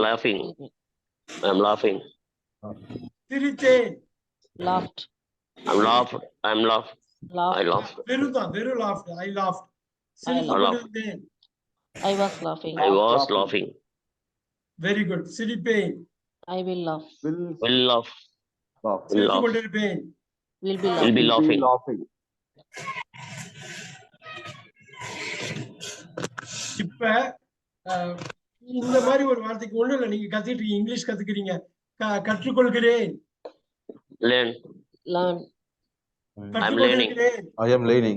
Laughing. I'm laughing. சிரித்தேன். Laughed. I'm laughed. I'm laughed. I Laughed. laughed. வெறும் laughed. I laughed. சிரித்துக் laughed. கொண்டிருந்தேன். I was laughing. I was laughing. Very good. சிரிப்பேன். I will laugh. Will laugh. Will சிரித்துக் laugh. கொண்டிருப்பேன். Will be Will laughing. be laughing. இப்ப இந்த மாதிரி ஒரு வார்த்தைக்கு ஒண்ணு இல்ல, நீங்க கத்துட்டு இருக்கீங்க, English கத்துக்கிறீங்க. கற்றுக்கொள்கிறேன். Learn. Learn. I'm learning. I am learning.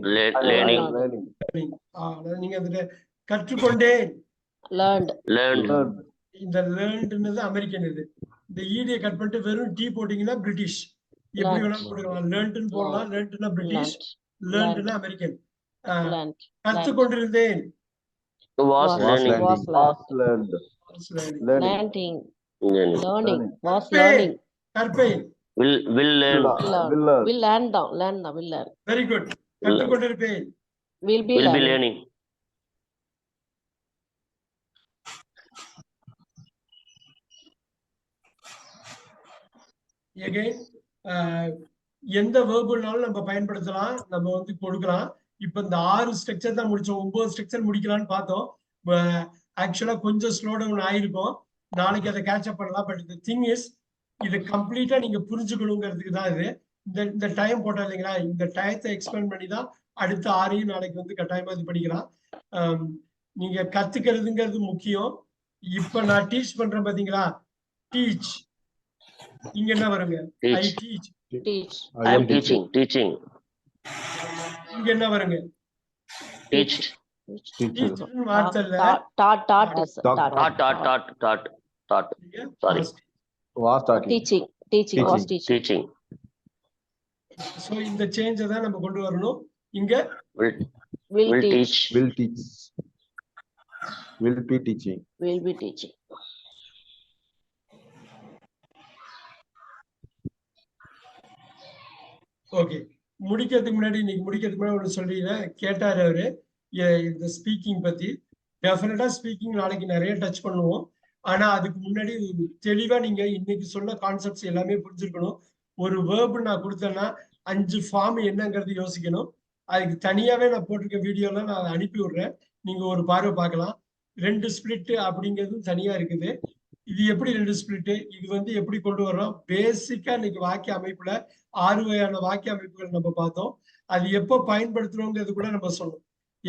Learning. நீங்க அதுல கற்றுக்கொண்டேன். Learned. Learned. இந்த லேர்ன்ட்ன்றது அமெரிக்கன். இது இந்த ஈடியை கட் பண்ணிட்டு வெறும் டி போட்டீங்கன்னா பிரிட்டிஷ். எப்படி வேணாலும் போட்டுக்கலாம். லேர்ன்ட்னு போடலாம். லேர்ன்ட்னா பிரிட்டிஷ், லேர்ன்ட்னா அமெரிக்கன். கற்றுக்கொண்டிருந்தேன். Was learning. Was learned. Learning. Learning. Was learning. கற்பேன். Will learn. Will learn down. Learn. Will learn. Very good. கற்றுக்கொண்டிருப்பேன். Will be Will be learning. learning. Again, எந்த வேர்புனாலும் நம்ம பயன்படுத்தலாம், நம்ம வந்து கொடுக்கலாம். இப்ப இந்த 6 ஸ்ட்ரக்சர் தான் முடிச்சோம். 9 ஸ்ட்ரக்சர் முடிக்கலாம்னு பார்த்தோம். ஆக்சுவலா கொஞ்சம் ஸ்லோ டவுன் ஆயிருக்கும். நாளைக்கு அதை கேட்சப் பண்ணலாம். பட் தி திங் இஸ், இது கம்ப்ளீட்டா நீங்க புரிஞ்சுக்கணுங்கிறதுக்கு தான் இது. இந்த டைம் போட்டா இல்லைங்களா, இந்த டயத்தை எக்ஸ்பெண்ட் பண்ணி தான் அடுத்த 6ஐயும் நாளைக்கு வந்து கட்டாயமா இது பண்ணிக்கலாம். நீங்க கத்துக்கிறதுங்கிறது முக்கியம். இப்ப நான் டீச் பண்றேன் பாத்தீங்களா, டீச். இங்க என்ன வருங்க? I teach. Teach. I am teaching. Teaching. இங்க என்ன வருங்க? Teached. Teach வார்த்தை இல்ல. Taught. Taught. Sorry. Was talking. Teaching. Was teaching. Teaching. So இந்த சேஞ்சை தான் நம்ம கொண்டு வரணும். இங்க Will teach. Will teach. Will be teaching. Will be teaching. Okay. முடிக்கிறதுக்கு முன்னாடி ஒன்று சொல்றீங்க. கேட்டாரு அவரு இந்த ஸ்பீக்கிங் பத்தி. டெஃபினட்டா ஸ்பீக்கிங் நாளைக்கு நிறைய டச் பண்ணுவோம். ஆனா அதுக்கு முன்னாடி தெளிவா நீங்க இன்னைக்கு சொன்ன கான்செப்ட்ஸ் எல்லாமே புரிஞ்சிருக்கணும். ஒரு வேர்ப் நான் கொடுத்தேன்னா 5 ஃபார்ம் என்னங்கிறது யோசிக்கணும். அதுக்கு தனியாவே நான் போட்டிருக்க வீடியோல நான் அதை அனுப்பி விடுறேன். நீங்க ஒரு பார்வை பார்க்கலாம். 2 ஸ்பிளிட் அப்படிங்கிறதும் தனியா இருக்குது. இது எப்படி 2 ஸ்பிளிட், இது வந்து எப்படி கொண்டு வர்றோம்? பேசிக்கா இன்னைக்கு வாக்கிய அமைப்புல 6 வகையான வாக்கிய அமைப்புகள் நம்ம பார்த்தோம். அது எப்போ பயன்படுத்துறோங்கிறது கூட நம்ம சொன்னோம்.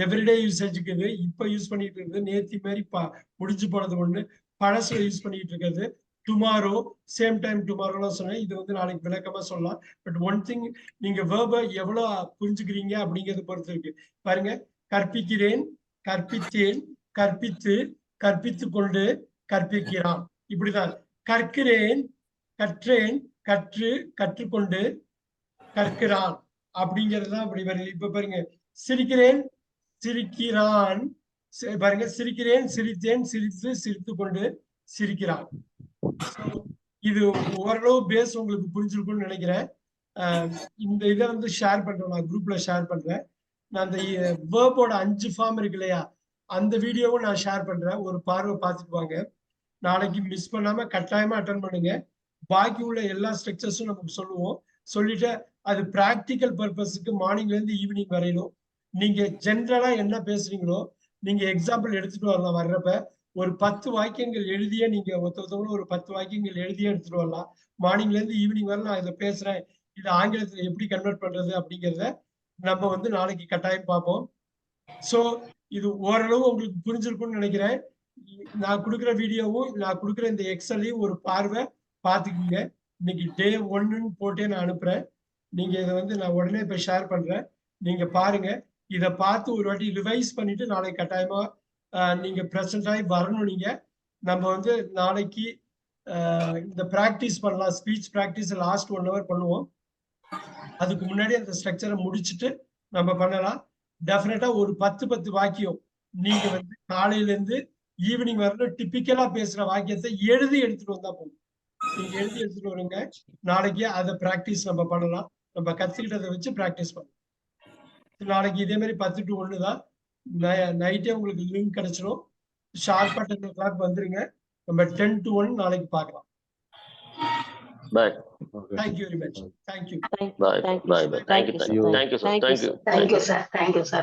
எவ்ரிடே யூசேஜுக்கு இது இப்ப யூஸ் பண்ணிட்டு இருக்குது. நேத்தி மாதிரி முடிஞ்சு போனது ஒண்ணு, பழசுல யூஸ் பண்ணிட்டு இருக்கிறது. டுமாரோ, சேம் டைம் டுமாரோலாம் சொன்னேன். இது வந்து நாளைக்கு விளக்கமா சொல்லலாம். பட் ஒன் திங், நீங்க வேர்பை எவ்வளவு புரிஞ்சுக்கிறீங்க அப்படிங்கறத பொறுத்து இருக்கு. பாருங்க, கற்பிக்கிறேன், கற்பித்தேன், கற்பித்து, கற்பித்து கொண்டு, கற்பிக்கிறான். இப்படிதான் கற்கிறேன், கற்றேன், கற்று, கற்றுக்கொண்டு, கற்கிறான் அப்படிங்கிறது தான் அப்படி வருது. இப்ப பாருங்க, சிரிக்கிறேன், சிரிக்கிறான். பாருங்க, சிரிக்கிறேன், சிரித்தேன், சிரித்து, சிரித்து கொண்டு, சிரிக்கிறான். இது ஓரளவு பேஸ் உங்களுக்கு புரிஞ்சிருக்கும்னு நினைக்கிறேன். இந்த இதை வந்து ஷேர் பண்றேன், நான் குரூப்ல ஷேர் பண்றேன். நான் அந்த வேர்போட 5 ஃபார்ம் இருக்கு இல்லையா, அந்த வீடியோவும் நான் ஷேர் பண்றேன். ஒரு பார்வை பார்த்துட்டு வாங்க. நாளைக்கு மிஸ் பண்ணாம கட்டாயமா அட்டன் பண்ணுங்க. பாக்கி உள்ள எல்லா ஸ்ட்ரக்சர்ஸும் நமக்கு சொல்லுவோம். சொல்லிட்டு அது பிராக்டிக்கல் பர்பஸுக்கு மார்னிங்ல இருந்து ஈவினிங் வரையிலும் நீங்க ஜென்ரலா என்ன பேசுறீங்களோ நீங்க எக்ஸாம்பிள் எடுத்துட்டு வரலாம். வர்றப்ப ஒரு 10 வாக்கியங்கள் எழுதிய நீங்க ஒருத்தவங்களும் ஒரு 10 வாக்கியங்கள் எழுதியே எடுத்துட்டு வரலாம். மார்னிங்ல இருந்து ஈவினிங் வரை நான் இதை பேசுறேன், இது ஆங்கிலத்துல எப்படி கன்வெர்ட் பண்றது அப்படிங்கிறத நம்ம வந்து நாளைக்கு கட்டாயம் பார்ப்போம். சோ இது ஓரளவு உங்களுக்கு புரிஞ்சிருக்கும்னு நினைக்கிறேன். நான் கொடுக்குற வீடியோவும் நான் கொடுக்குற இந்த எக்ஸலையும் ஒரு பார்வை பார்த்துக்குங்க. இன்னைக்கு டே 1ன்னு போட்டே நான் அனுப்புறேன். நீங்க இதை வந்து நான் உடனே இப்ப ஷேர் பண்றேன். நீங்க பாருங்க, இதை பார்த்து ஒரு வாட்டி ரிவைஸ் பண்ணிட்டு நாளைக்கு கட்டாயமா நீங்க பிரசன்ட் ஆகி வரணும். நீங்க நம்ம வந்து நாளைக்கு இந்த பிராக்டிஸ் பண்ணலாம். ஸ்பீச் பிராக்டிஸ் லாஸ்ட் 1 hour பண்ணுவோம். அதுக்கு முன்னாடி அந்த ஸ்ட்ரக்சரை முடிச்சுட்டு நம்ம பண்ணலாம். டெஃபினட்டா ஒரு 10 வாக்கியம் நீங்க வந்து காலையில இருந்து ஈவினிங் வரணும் டிப்பிக்கலா பேசுற வாக்கியத்தை எழுதி எடுத்துட்டு வந்தா போதும். நீங்க எழுதி எடுத்துட்டு வருங்க. நாளைக்கு அதை பிராக்டிஸ் நம்ம பண்ணலாம். நம்ம கத்துக்கிட்டதை வச்சு பிராக்டிஸ் பண்ணலாம். நாளைக்கு இதே மாதிரி 10 to 1 தான். நைட்டே உங்களுக்கு லிங்க் கிடைச்சிடும். ஷார்ப்பா 10 o'clock வந்துருங்க. நம்ம 10 to 1 நாளைக்கு பார்க்கலாம். Bye. Okay. Thank you very much. Thank you. Thank Bye. thank you, Bye. sir. Thank you. Thank Thank you, sir. you, Thank you, sir. thank you, Thank you. sir. Thank you, sir. Thank you, sir.